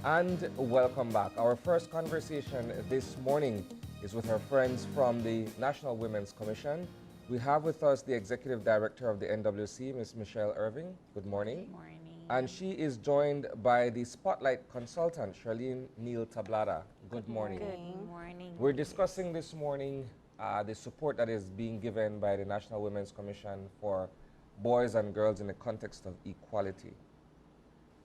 And welcome back. Our first conversation this morning is with our friends from the National Women's Commission. We have with us the Executive Director of the NWC, Ms. Michelle Irving. Good morning. Good morning. And she is joined by the Spotlight Consultant, Charlene Neal Tablada. Good morning. Good morning. We're discussing this morning the support that is being given by the National Women's Commission for boys and girls in the context of equality.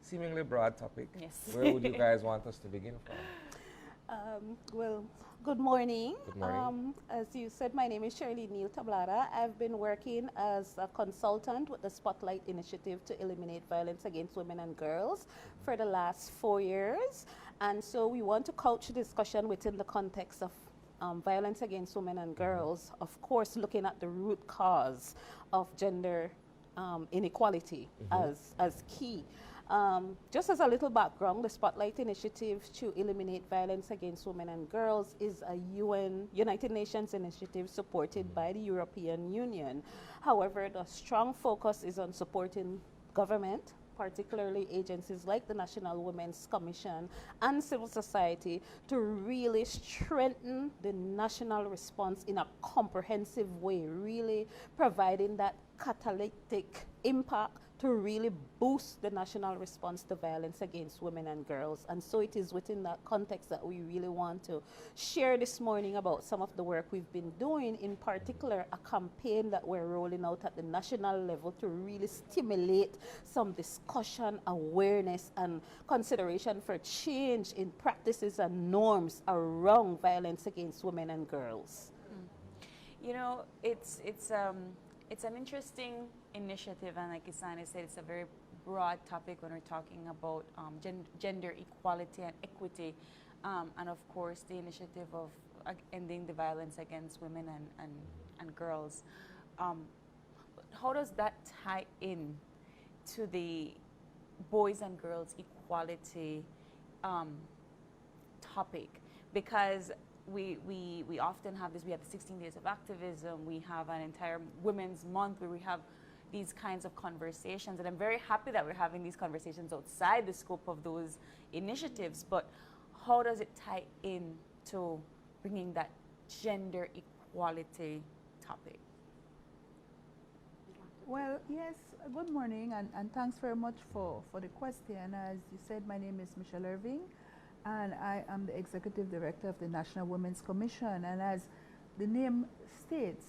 Seemingly broad topic. Yes. Where would you guys want us to begin from? Well, good morning. Good morning. As you said, my name is Shirley Neal Tablada. I've been working as a consultant with the Spotlight Initiative to eliminate violence against women and girls for the last 4 years. And so we want to couch the discussion within the context of violence against women and girls, of course, looking at the root cause of gender inequality as key. Just as a little background, the Spotlight Initiative to eliminate violence against women and girls is a United Nations initiative supported by the European Union. However, the strong focus is on supporting government, particularly agencies like the National Women's Commission and civil society, to really strengthen the national response in a comprehensive way, really providing that catalytic impact to really boost the national response to violence against women and girls. And so it is within that context that we really want to share this morning about some of the work we've been doing, in particular a campaign that we're rolling out at the national level to really stimulate some discussion, awareness, and consideration for change in practices and norms around violence against women and girls. You know, it's an interesting initiative, and like Isani said, it's a very broad topic when we're talking about gender equality and equity, and of course the initiative of ending the violence against women and girls. But how does that tie in to the boys and girls equality topic? Because we often have this, we have the 16 days of activism, we have an entire Women's Month where we have these kinds of conversations, and I'm very happy that we're having these conversations outside the scope of those initiatives, but how does it tie in to bringing that gender equality topic? Well, yes, good morning, and thanks very much for the question. As you said, my name is Michelle Irving, and I am the Executive Director of the National Women's Commission. And as the name states,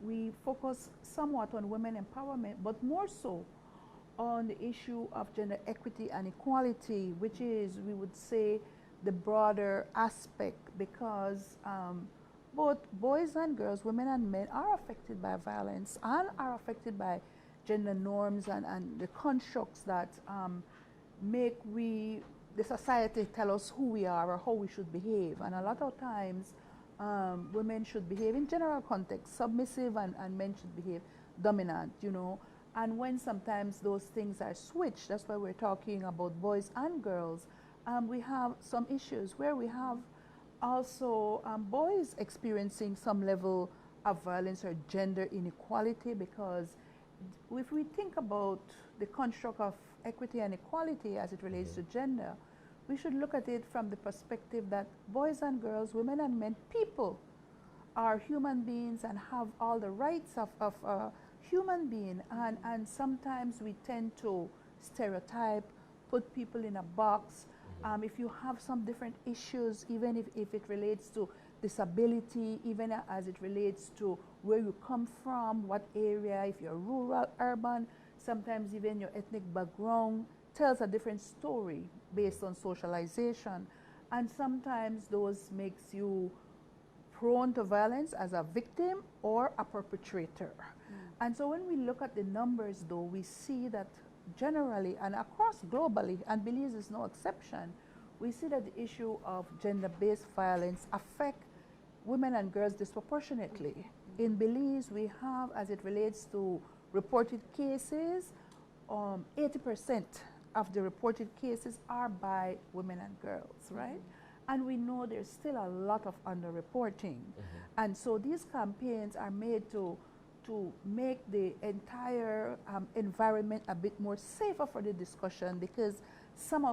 we focus somewhat on women empowerment, but more so on the issue of gender equity and equality, which is, we would say, the broader aspect, because both boys and girls, women and men, are affected by violence and are affected by gender norms and the constructs that make the society tell us who we are or how we should behave. And a lot of times, women should behave in general context, submissive, and men should behave dominant, you know. And when sometimes those things are switched, that's why we're talking about boys and girls, we have some issues where we have also boys experiencing some level of violence or gender inequality, because if we think about the construct of equity and equality as it relates to gender, we should look at it from the perspective that boys and girls, women and men, people are human beings and have all the rights of a human being. And sometimes we tend to stereotype, put people in a box. If you have some different issues, even if it relates to disability, even as it relates to where you come from, what area, if you're rural, urban, sometimes even your ethnic background tells a different story based on socialization. And sometimes those makes you prone to violence as a victim or a perpetrator. And so when we look at the numbers, though, we see that generally and across globally, and Belize is no exception, we see that the issue of gender-based violence affect women and girls disproportionately. In Belize, we have, as it relates to reported cases, 80% of the reported cases are by women and girls, right? And we know there's still a lot of underreporting. And so these campaigns are made to make the entire environment a bit more safer for the discussion, because some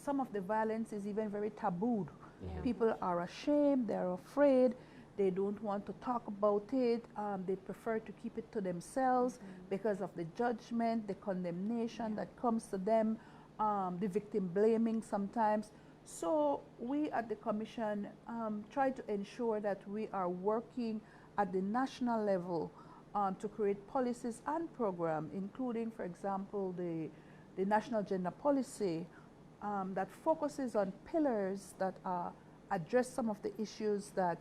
some of the violence is even very tabooed. Yeah. People are ashamed, they're afraid, they don't want to talk about it, they prefer to keep it to themselves because of the judgment, the condemnation that comes to them, the victim blaming sometimes. So we at the Commission try to ensure that we are working at the national level to create policies and programs, including, for example, the National Gender Policy that focuses on pillars that address some of the issues that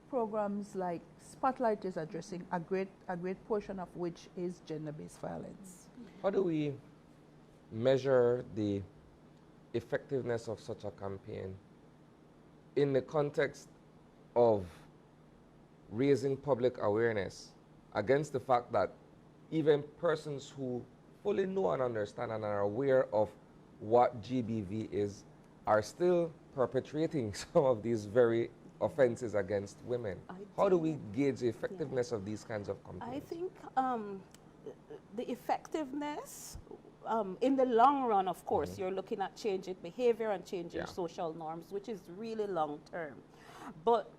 programs like Spotlight is addressing, a great portion of which is gender-based violence. How do we measure the effectiveness of such a campaign in the context of raising public awareness against the fact that even persons who fully know and understand and are aware of what GBV is are still perpetrating some of these very offenses against women? How do we gauge the effectiveness of these kinds of campaigns? I think the effectiveness, in the long run, of course, you're looking at changing behavior and changing social norms, which is really long term. But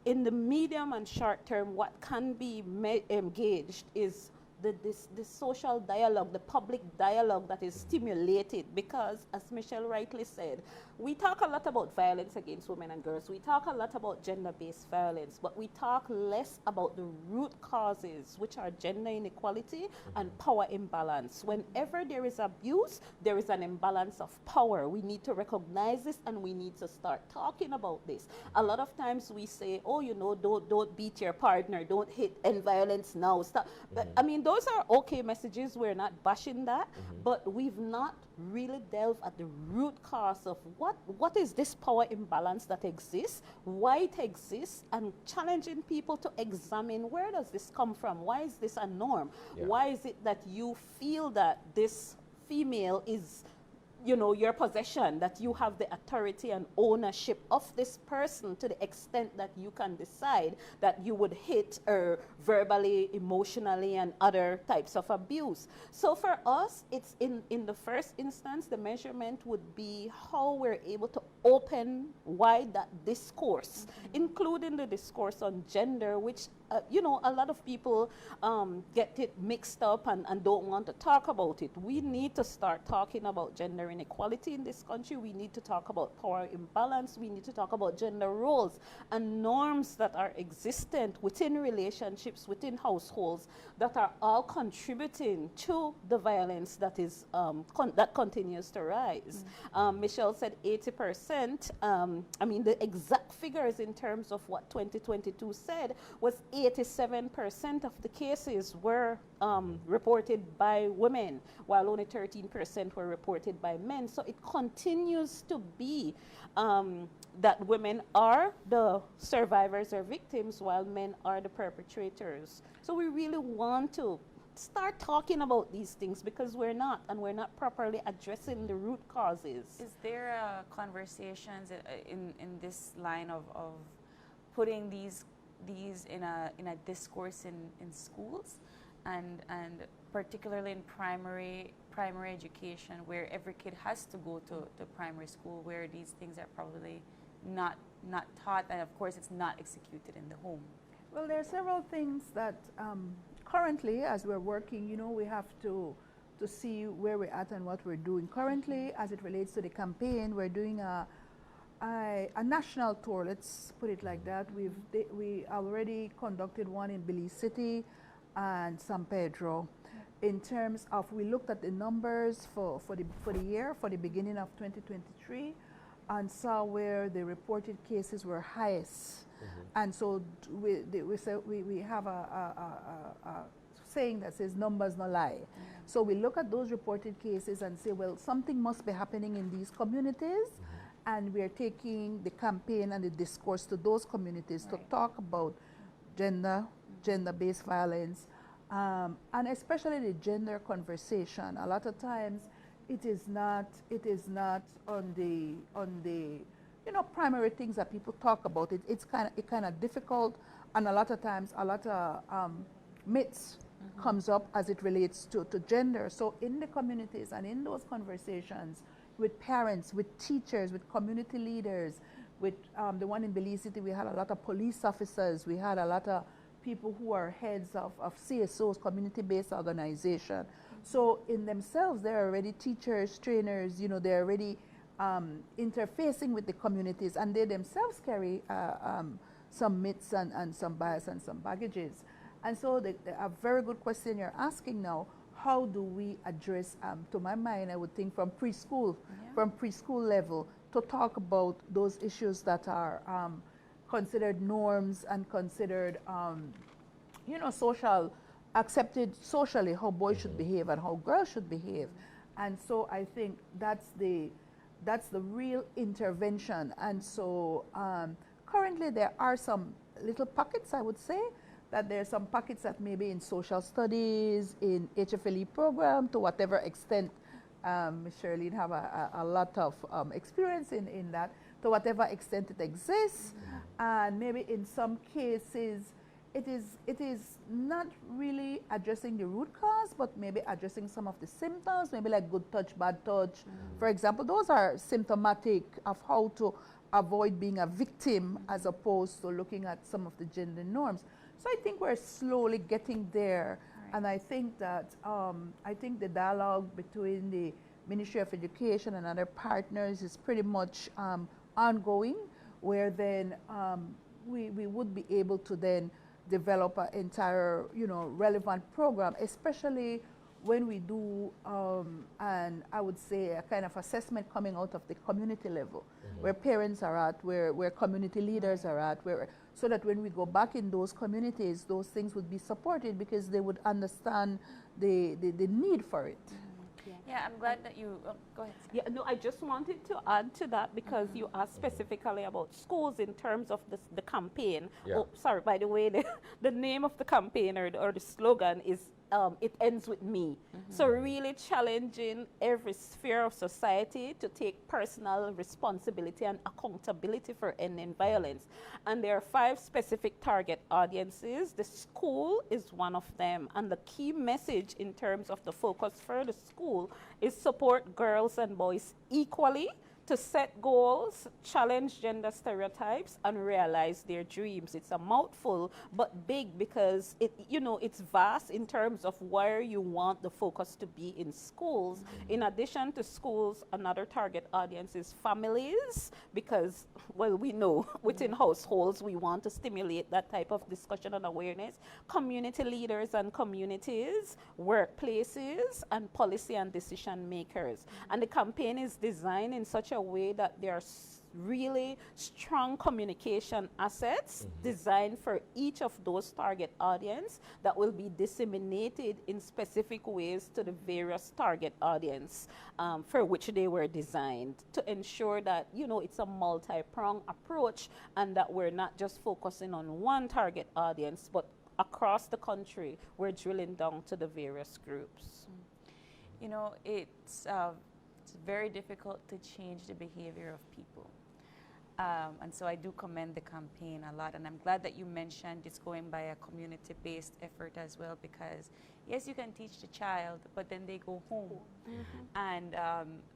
in the medium and short term, what can be engaged is the social dialogue, the public dialogue that is stimulated, because as Michelle rightly said, we talk a lot about violence against women and girls. We talk a lot about gender-based violence, but we talk less about the root causes, which are gender inequality and power imbalance. Whenever there is abuse, there is an imbalance of power. We need to recognize this and we need to start talking about this. A lot of times we say, oh, you know, don't beat your partner, don't hit, end violence now, stop. But I mean, those are okay messages. We're not bashing that, but we've not really delved at the root cause of what is this power imbalance that exists, why it exists, and challenging people to examine where does this come from, why is this a norm, why is it that you feel that this female is, you know, your possession, that you have the authority and ownership of this person to the extent that you can decide that you would hit her verbally, emotionally, and other types of abuse. So for us, it's in the first instance, the measurement would be how we're able to open wide that discourse, including the discourse on gender, which you know, a lot of people get it mixed up and don't want to talk about it. We need to start talking about gender inequality in this country. We need to talk about power imbalance. We need to talk about gender roles and norms that are existent within relationships, within households, that are all contributing to the violence that is that continues to rise. Michelle said 80%. I mean, the exact figures in terms of what 2022 said was 87% of the cases were reported by women, while only 13% were reported by men. So it continues to be that women are the survivors or victims, while men are the perpetrators. So we really want to start talking about these things, because we're not properly addressing the root causes. Is there conversations in this line of putting these in a discourse in schools, and particularly in primary education, where every kid has to go to primary school, where these things are probably not taught, and of course it's not executed in the home? Well, there are several things that currently, as we're working, you know, we have to see where we're at and what we're doing. Currently, as it relates to the campaign, we're doing a national tour, let's put it like that. We already conducted one in Belize City and San Pedro. In terms of, we looked at the numbers for the year, for the beginning of 2023, and saw where the reported cases were highest. And so we have a saying that says numbers no lie. So we look at those reported cases and say, well, something must be happening in these communities. And we are taking the campaign and the discourse to those communities to talk about gender-based violence, and especially the gender conversation. A lot of times, it is not on the you know, primary things that people talk about. It's kind of difficult, and a lot of times a lot of myths comes up as it relates to gender. So in the communities and in those conversations, with parents, with teachers, with community leaders, with the one in Belize City, we had a lot of police officers, we had a lot of people who are heads of CSOs, community-based organization. So in themselves, they're already teachers, trainers, you know, they're already interfacing with the communities, and they themselves carry some myths and some bias and some baggages. And so a very good question you're asking now, how do we address, to my mind, I would think from preschool level, to talk about those issues that are considered norms and considered, you know, accepted socially, how boys should behave and how girls should behave. And so I think that's the real intervention. And so currently there are some little pockets, I would say, that there are some pockets that maybe in social studies, in HFLE program, to whatever extent, Ms. Shirley have a lot of experience in that, to whatever extent it exists. And maybe in some cases, it is not really addressing the root cause, but maybe addressing some of the symptoms, maybe like good touch, bad touch. For example, those are symptomatic of how to avoid being a victim as opposed to looking at some of the gender norms. So I think we're slowly getting there. Right. And I think that the dialogue between the Ministry of Education and other partners is pretty much ongoing, where then we would be able to then develop an entire, you know, relevant program, especially when we do, and I would say a kind of assessment coming out of the community level, where parents are at, where community leaders are at, so that when we go back in those communities, those things would be supported because they would understand the need for it. Yeah, I'm glad that you, go ahead. Yeah, no, I just wanted to add to that because you asked specifically about schools in terms of the campaign. Yeah. Oh, sorry, by the way, the name of the campaign or the slogan is it ends with me. So really challenging every sphere of society to take personal responsibility and accountability for ending violence. And there are 5 specific target audiences. The school is one of them. And the key message in terms of the focus for the school is support girls and boys equally, to set goals, challenge gender stereotypes, and realize their dreams. It's a mouthful, but big because it's vast in terms of where you want the focus to be in schools. In addition to schools, another target audience is families, because, well, we know within households we want to stimulate that type of discussion and awareness. Community leaders and communities, workplaces, and policy and decision makers. And the campaign is designed in such a way that there are really strong communication assets designed for each of those target audience that will be disseminated in specific ways to the various target audience for which they were designed, to ensure that, you know, it's a multi-pronged approach and that we're not just focusing on one target audience, but across the country we're drilling down to the various groups. You know, it's very difficult to change the behavior of people. And so I do commend the campaign a lot. And I'm glad that you mentioned it's going by a community-based effort as well, because yes, you can teach the child, but then they go home. And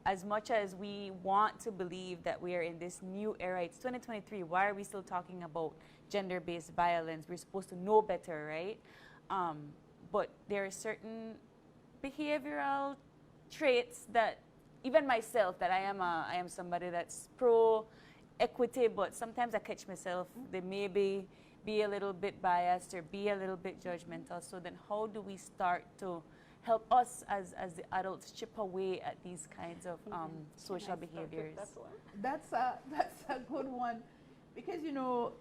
as much as we want to believe that we are in this new era, it's 2023, why are we still talking about gender-based violence? We're supposed to know better, right? But there are certain behavioral traits that even myself, that I am somebody that's pro equity, but sometimes I catch myself, they maybe be a little bit biased or be a little bit judgmental. So then how do we start to help us as the adults chip away at these kinds of social behaviors? That's a good one, because, you know,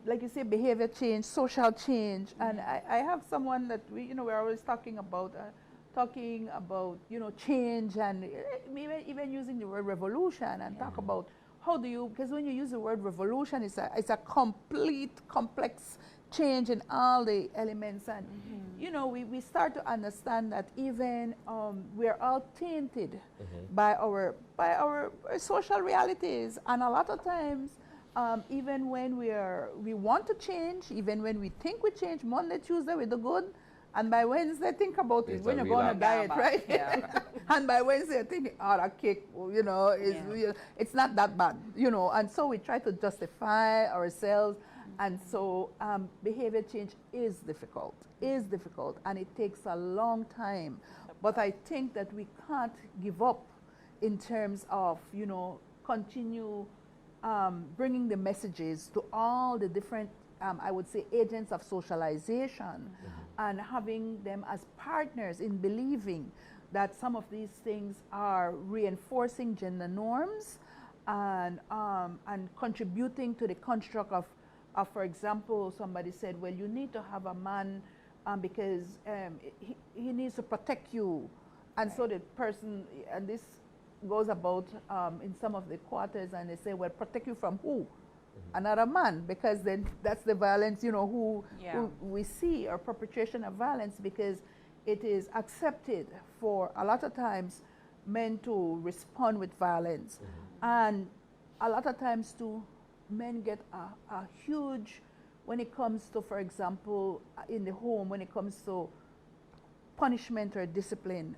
like you say, behavior change, social change. And I have someone that we're always talking about, you know, change, and maybe even using the word revolution, and talk about how do you, because when you use the word revolution, it's a complete, complex change in all the elements. And, you know, we start to understand that even we're all tainted by our social realities. And a lot of times, even when we want to change, even when we think we change, Monday, Tuesday we do good, And by Wednesday, think about it. It's When a you go on a relapse. diet, Yeah, right? yeah. And by Wednesday, you're thinking, oh, that cake, you know, it's not that bad, you know. And so we try to justify ourselves. And so behavior change is difficult, and it takes a long time. But I think that we can't give up in terms of, you know, continue bringing the messages to all the different, I would say, agents of socialization, and having them as partners in believing that some of these things are reinforcing gender norms and contributing to the construct of, for example, somebody said, well, you need to have a man because he needs to protect you. And so the person, and this goes about in some of the quarters, and they say, well, protect you from who? Another man, because then that's the violence, you know, who we see, or perpetration of violence, because it is accepted for a lot of times men to respond with violence. And a lot of times too, men get a huge, when it comes to, for example, in the home, when it comes to punishment or discipline,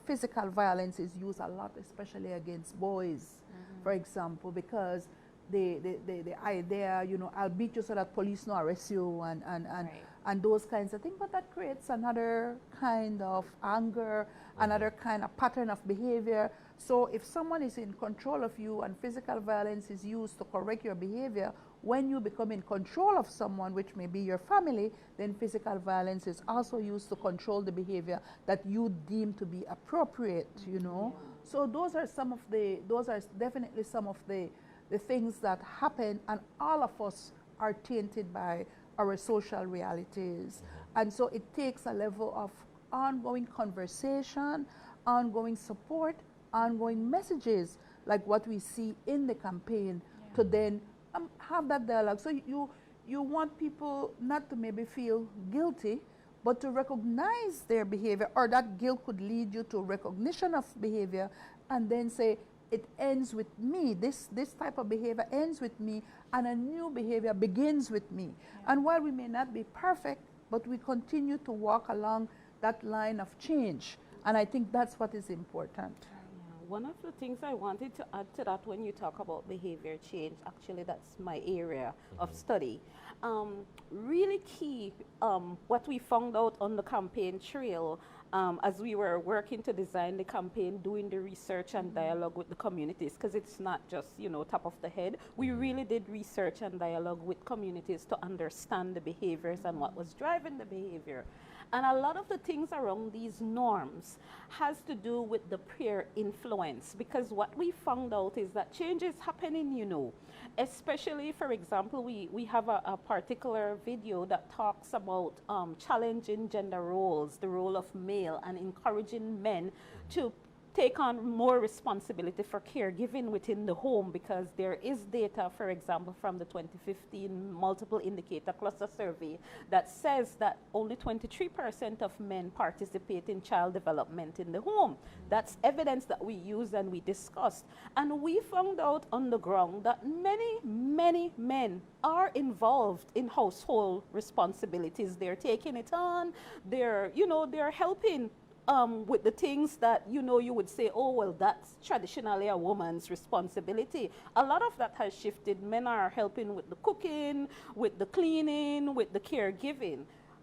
physical violence is used a lot, especially against boys, for example, because the idea, you know, I'll beat you so that police don't arrest you, and those kinds of things. But that creates another kind of anger, another kind of pattern of behavior. So if someone is in control of you and physical violence is used to correct your behavior, when you become in control of someone, which may be your family, then physical violence is also used to control the behavior that you deem to be appropriate, you know. So those are definitely some of the things that happen, and all of us are tainted by our social realities. And so it takes a level of ongoing conversation, ongoing support, ongoing messages, like what we see in the campaign, to then have that dialogue. So you want people not to maybe feel guilty, but to recognize their behavior, or that guilt could lead you to recognition of behavior, and then say, it ends with me. This type of behavior ends with me, and a new behavior begins with me. And while we may not be perfect, but we continue to walk along that line of change. And I think that's what is important. One of the things I wanted to add to that, when you talk about behavior change, actually that's my area of study. Really key, what we found out on the campaign trail, as we were working to design the campaign, doing the research and dialogue with the communities, because it's not just, you know, top of the head. We really did research and dialogue with communities to understand the behaviors and what was driving the behavior. And a lot of the things around these norms has to do with the peer influence, because what we found out is that change is happening, you know, especially, for example, we have a particular video that talks about challenging gender roles, the role of male, and encouraging men to take on more responsibility for caregiving within the home, because there is data, for example, from the 2015 multiple indicator cluster survey that says that only 23% of men participate in child development in the home. That's evidence that we use and we discussed. And we found out on the ground that many, many men are involved in household responsibilities. They're taking it on, they're helping with the things that, you know, you would say, oh, well, that's traditionally a woman's responsibility. A lot of that has shifted. Men are helping with the cooking, with the cleaning, with the caregiving.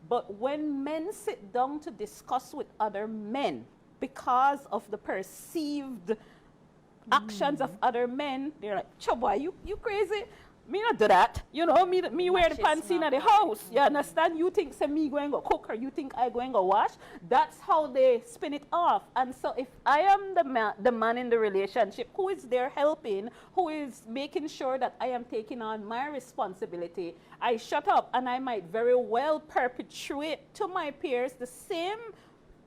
But when men sit down to discuss with other men because of the perceived actions of other men, they're like, Choboy, you crazy? Me not do that. You know, me wear the pants in the house. You understand? You think say me going to cook, or you think I going to wash? That's how they spin it off. And so if I am the man in the relationship who is there helping, who is making sure that I am taking on my responsibility, I shut up, and I might very well perpetuate to my peers the same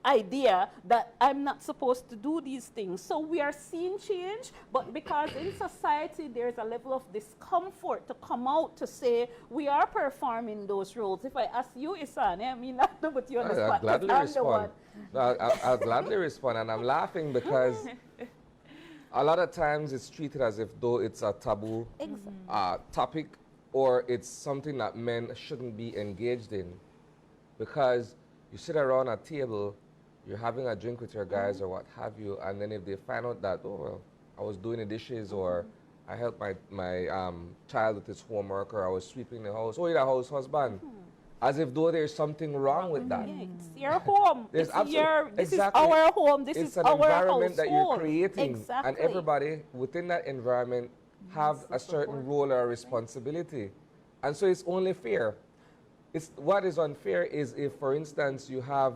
idea that I'm not supposed to do these things. So we are seeing change, but because in society there's a level of discomfort to come out to say we are performing those roles. If I ask you, Isan, I mean, not to put you on the spot. I'll gladly respond. No, I'll gladly respond, and I'm laughing because a lot of times it's treated as if though it's a taboo topic, or it's something that men shouldn't be engaged in, because you sit around a table, you're having a drink with your guys or what have you, and then if they find out that, oh, well, I was doing the dishes or I helped my child with his homework or I was sweeping the house, oh, you're the house husband. As if though there's something wrong with that. Yeah, it's your home. There's This exactly. is our home. This It's is an our environment that you're household. creating, Exactly. and everybody within that environment have a certain role or responsibility, and so it's only fair. It's what is unfair is if, for instance, you have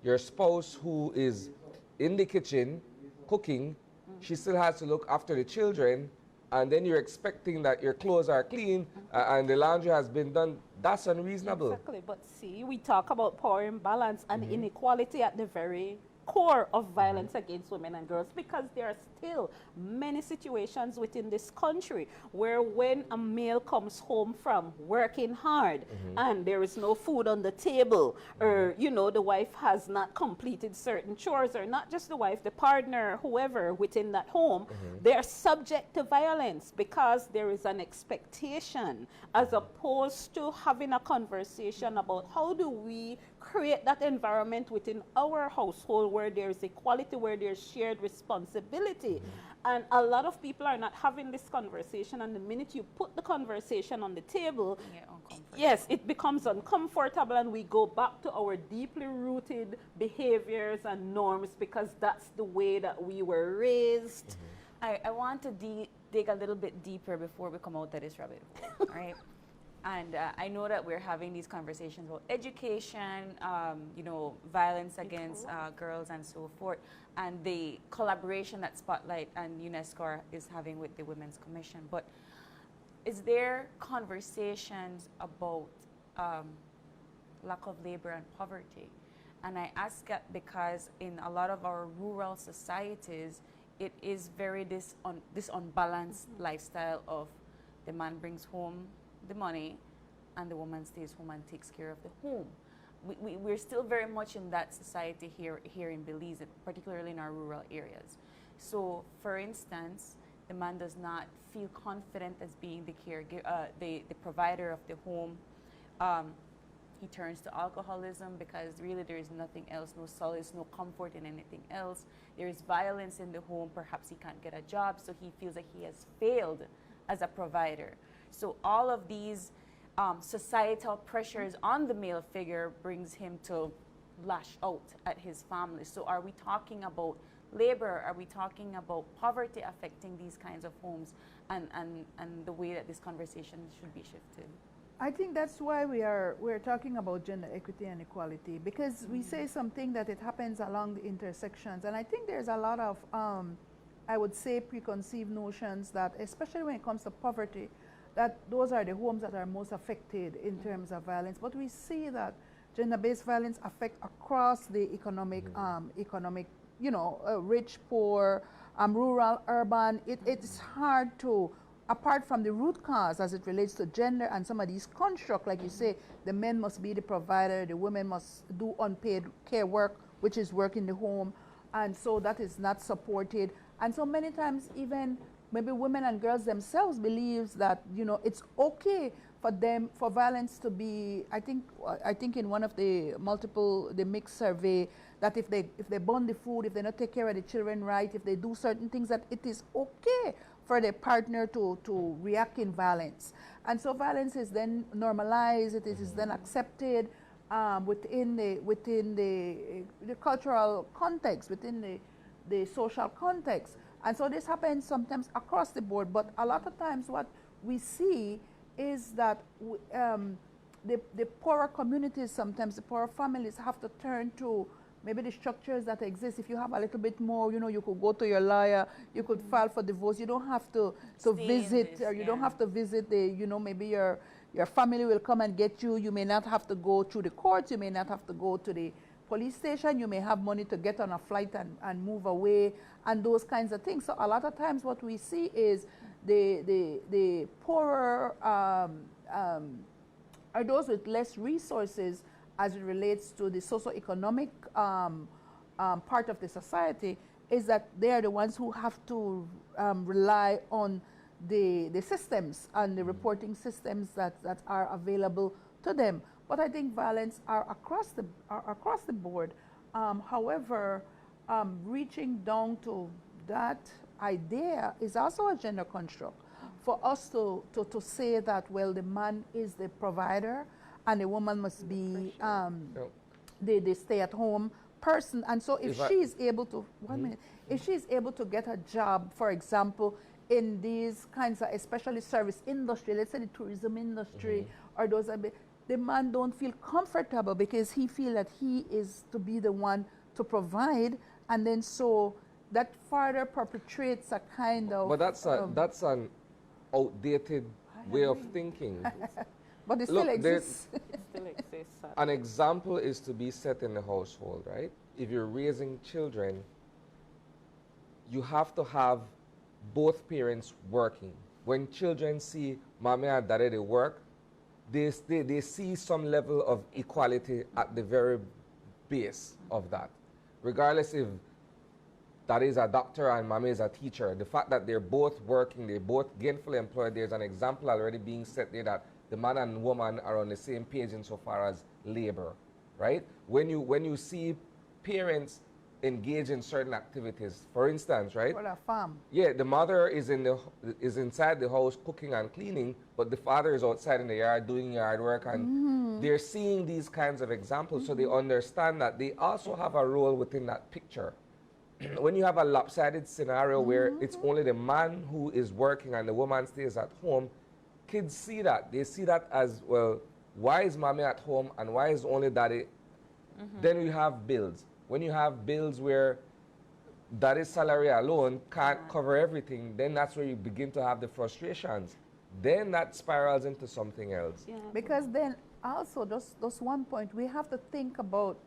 your spouse who is in the kitchen cooking, she still has to look after the children, and then you're expecting that your clothes are clean and the laundry has been done. That's unreasonable. Exactly, but see, we talk about power imbalance and inequality at the very core of violence against women and girls, because there are still many situations within this country where when a male comes home from working hard and there is no food on the table, or you know, the wife has not completed certain chores, or not just the wife, the partner, whoever within that home, they are subject to violence because there is an expectation, as opposed to having a conversation about how do we create that environment within our household where there's equality, where there's shared responsibility. And a lot of people are not having this conversation, and the minute you put the conversation on the table, yes, it becomes uncomfortable, and we go back to our deeply rooted behaviors and norms because that's the way that we were raised. I want to dig a little bit deeper before we come out of this rabbit hole, right? And I know that we're having these conversations about education, you know, violence against girls and so forth, and the collaboration that Spotlight and UNESCO is having with the Women's Commission. But is there conversations about lack of labor and poverty? And I ask that because in a lot of our rural societies, it is very this unbalanced lifestyle of the man brings home the money and the woman stays home and takes care of the home. We're still very much in that society here in Belize, particularly in our rural areas. So, for instance, the man does not feel confident as being the caregiver, the provider of the home. He turns to alcoholism because really there is nothing else, no solace, no comfort in anything else. There is violence in the home. Perhaps he can't get a job, so he feels like he has failed as a provider. So all of these societal pressures on the male figure brings him to lash out at his family. So are we talking about labor? Are we talking about poverty affecting these kinds of homes, and the way that this conversation should be shifted? I think that's why we're talking about gender equity and equality, because we say something that it happens along the intersections, and I think there's a lot of I would say preconceived notions that, especially when it comes to poverty, that those are the homes that are most affected in terms of violence. But we see that gender-based violence affect across the economic, you know, rich, poor, rural, urban. It's hard to, apart from the root cause as it relates to gender and some of these constructs, like you say, the men must be the provider, the women must do unpaid care work, which is work in the home, and so that is not supported. And so many times even maybe women and girls themselves believes that, you know, it's okay for them, for violence to be, I think in one of the mixed survey, that if they burn the food, if they not take care of the children right, if they do certain things, that it is okay for their partner to react in violence. And so violence is then normalized, it is then accepted within the cultural context, within the social context. And so this happens sometimes across the board, but a lot of times what we see is that the poorer communities, sometimes the poorer families have to turn to maybe the structures that exist. If you have a little bit more, you know, you could go to your lawyer, you could file for divorce, you don't have to visit, or you don't have to visit the, you know, maybe your family will come and get you. You may not have to go through the courts, you may not have to go to the police station, you may have money to get on a flight and move away, and those kinds of things. So a lot of times what we see is the poorer are those with less resources as it relates to the socioeconomic part of the society, is that they are the ones who have to rely on the systems and the reporting systems that are available to them. But I think violence are across the board. However, reaching down to that idea is also a gender construct. For us to say that, well, the man is the provider and the woman must be the stay-at-home person. And so if she is able to, one minute, if she is able to get a job, for example, in these kinds of, especially service industry, let's say the tourism industry, or those, the man don't feel comfortable because he feel that he is to be the one to provide, and then so that further perpetuates a kind of. But that's an outdated way of thinking. But it still exists. It still exists. An example is to be set in the household, right? If you're raising children, you have to have both parents working. When children see mommy and daddy they work, they see some level of equality at the very base of that. Regardless if daddy is a doctor and mommy is a teacher, the fact that they're both working, they're both gainfully employed, there's an example already being set there that the man and woman are on the same page insofar as labor, right? When you see parents engage in certain activities, for instance, right? For a farm. Yeah, the mother is inside the house cooking and cleaning, but the father is outside in the yard doing yard work, and they're seeing these kinds of examples, so they understand that they also have a role within that picture. When you have a lopsided scenario where it's only the man who is working and the woman stays at home, kids see that. They see that as, well, why is mommy at home and why is only daddy? Then we have bills. When you have bills where daddy's salary alone can't cover everything, then that's where you begin to have the frustrations. Then that spirals into something else. Yeah. Because then also, just one point, we have to think about,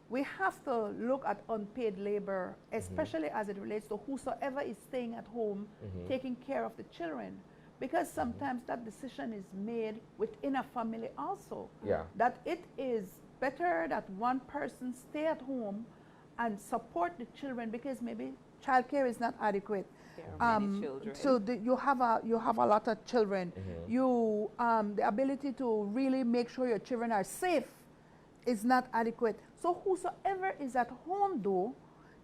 we have to look at unpaid labor, especially as it relates to whosoever is staying at home, taking care of the children. Because sometimes that decision is made within a family also. Yeah. That it is better that one person stay at home and support the children because maybe childcare is not adequate. There are many children. So you have a lot of children. You the ability to really make sure your children are safe is not adequate. So whosoever is at home though,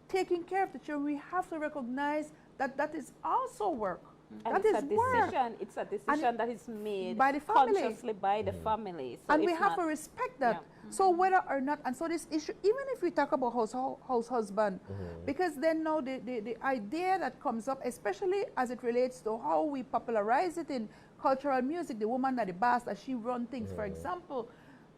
taking care of the children, we have to recognize that that is also work. And that it's is a work. decision. It's a decision that is made by the family. consciously by the family. So And we it's have not- to respect that. So whether or not, and so this issue, even if we talk about house husband, because then now the idea that comes up, especially as it relates to how we popularize it in cultural music, the woman at the boss, that she run things, for example,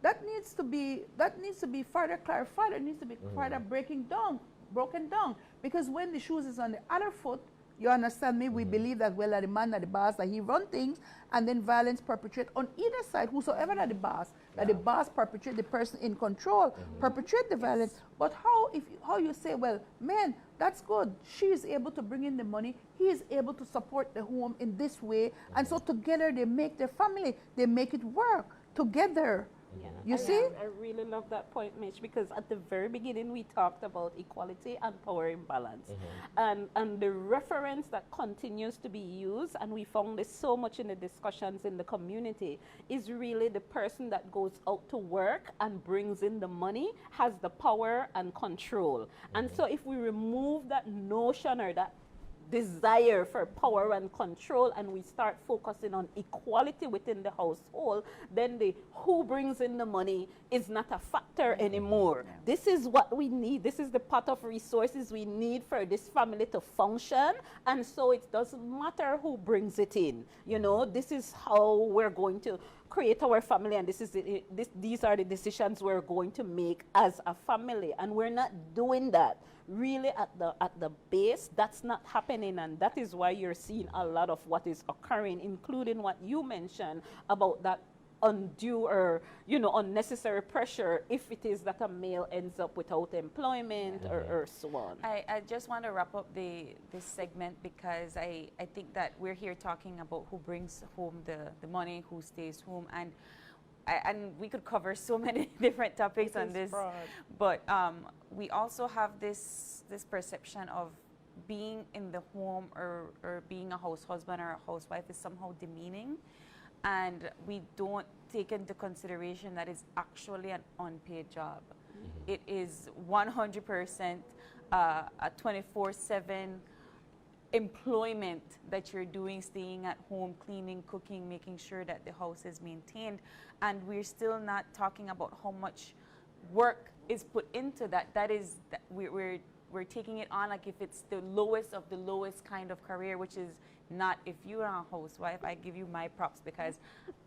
that needs to be further clarified. It needs to be further broken down. Because when the shoes is on the other foot, you understand me? We believe that, well, that the man at the boss, that he run things, and then violence perpetrate on either side, whosoever at the boss, that the boss perpetrate, the person in control, perpetrate the violence. But how you say, well, man, that's good. She is able to bring in the money. He is able to support the home in this way. And so together they make their family, they make it work together. Yeah. You see? I really love that point, Mitch, because at the very beginning we talked about equality and power imbalance. And the reference that continues to be used, and we found this so much in the discussions in the community, is really the person that goes out to work and brings in the money has the power and control. And so if we remove that notion or that desire for power and control, and we start focusing on equality within the household, then the who brings in the money is not a factor anymore. This is what we need. This is the pot of resources we need for this family to function. And so it doesn't matter who brings it in. You know, this is how we're going to create our family, and these are the decisions we're going to make as a family. And we're not doing that. Really at the base, that's not happening, and that is why you're seeing a lot of what is occurring, including what you mentioned about that undue or unnecessary pressure if it is that a male ends up without employment or so on. I just want to wrap up this segment because I think that we're here talking about who brings home the money, who stays home, and we could cover so many different topics on this, but we also have this perception of being in the home or being a house husband or a housewife is somehow demeaning. and we don't take into consideration that it's actually an unpaid job. It is 100% a 24/7 employment that you're doing, staying at home, cleaning, cooking, making sure that the house is maintained. And we're still not talking about how much work is put into that. We're taking it on like if it's the lowest of the lowest kind of career, which is not. If you're a housewife, I give you my props because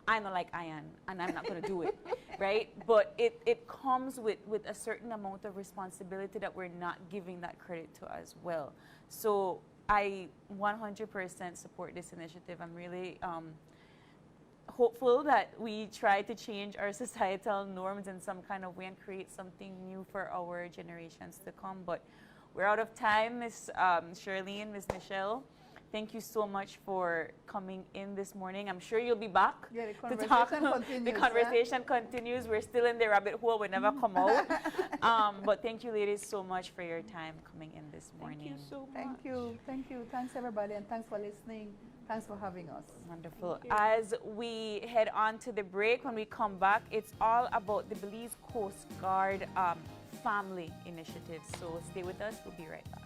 I'm not like Ian and I'm not going to do it, right? But it comes with a certain amount of responsibility that we're not giving that credit to as well. So I 100% support this initiative. I'm really hopeful that we try to change our societal norms in some kind of way and create something new for our generations to come. But we're out of time, Miss Charlene, Miss Michelle. Thank you so much for coming in this morning. I'm sure you'll be back the to talk. continues, The conversation continues. We're still in the rabbit hole. We never come out. But thank you, ladies, so much for your time coming in this morning. Thank you so much. Thank you. Thank you. Thanks, everybody, and thanks for listening. Thanks for having us. Wonderful. As we head on to the break, when we come back, it's all about the Belize Coast Guard family initiative. So stay with us. We'll be right back.